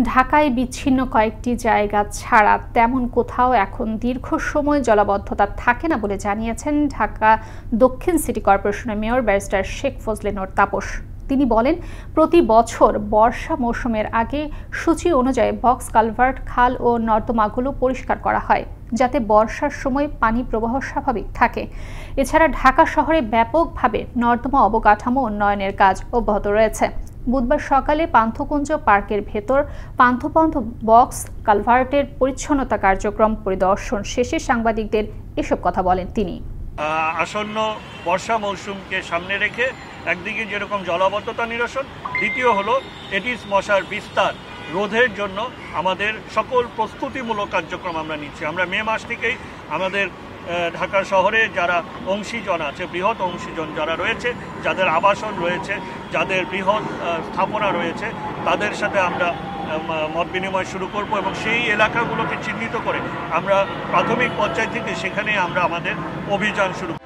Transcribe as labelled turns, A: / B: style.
A: ঢাকায় বিচ্ছিন্ন কয়েকটি জায়গা ছাড়া তেমন কোথাও এখন দীর্ঘ সময় জলাবদ্ধতা থাকে না বলে জানিয়েছেন ঢাকা দক্ষিণ সিটি কর্পোরেশনের মেয়র ব্যারিস্টার শেখ ফজলে নূর তাপস। তিনি বলেন, প্রতি বছর বর্ষা মৌসুমের আগে সূচি অনুযায়ী বক্স কালভার্ট, খাল ও নর্দমাগুলো পরিষ্কার করা হয়, যাতে বর্ষার সময় পানি প্রবাহ স্বাভাবিক থাকে। এছাড়া ঢাকা শহরে ব্যাপকভাবে নর্দমা অবকাঠামো উন্নয়নের কাজ অব্যাহত রয়েছে। বুধবার সকালে পান্থকুঞ্জ পার্কের ভেতর পান্থপথ বক্স কালভার্টের পরিচ্ছন্নতা কার্যক্রম পরিদর্শন শেষে সাংবাদিকদের এসব কথা বলেন তিনি।
B: আসন্ন বর্ষা মৌসুমকে সামনে রেখে একদিকে যেরকম জলাবদ্ধতা নিরসন, দ্বিতীয় হলো এডিস মশার বিস্তার রোধের জন্য আমাদের সকল প্রস্তুতিমূলক কার্যক্রম আমরা নিচ্ছি। আমরা মে মাস থেকেই আমাদের ঢাকা শহরে যারা অংশীজন আছে, বৃহৎ অংশীজন যারা রয়েছে, যাদের আবাসন রয়েছে, যাদের বৃহৎ স্থাপনা রয়েছে, তাদের সাথে আমরা মত বিনিময় শুরু করব এবং সেই এলাকাগুলোকে চিহ্নিত করে আমরা প্রাথমিক পর্যায় থেকে সেখানে আমরা আমাদের অভিযান শুরু করব।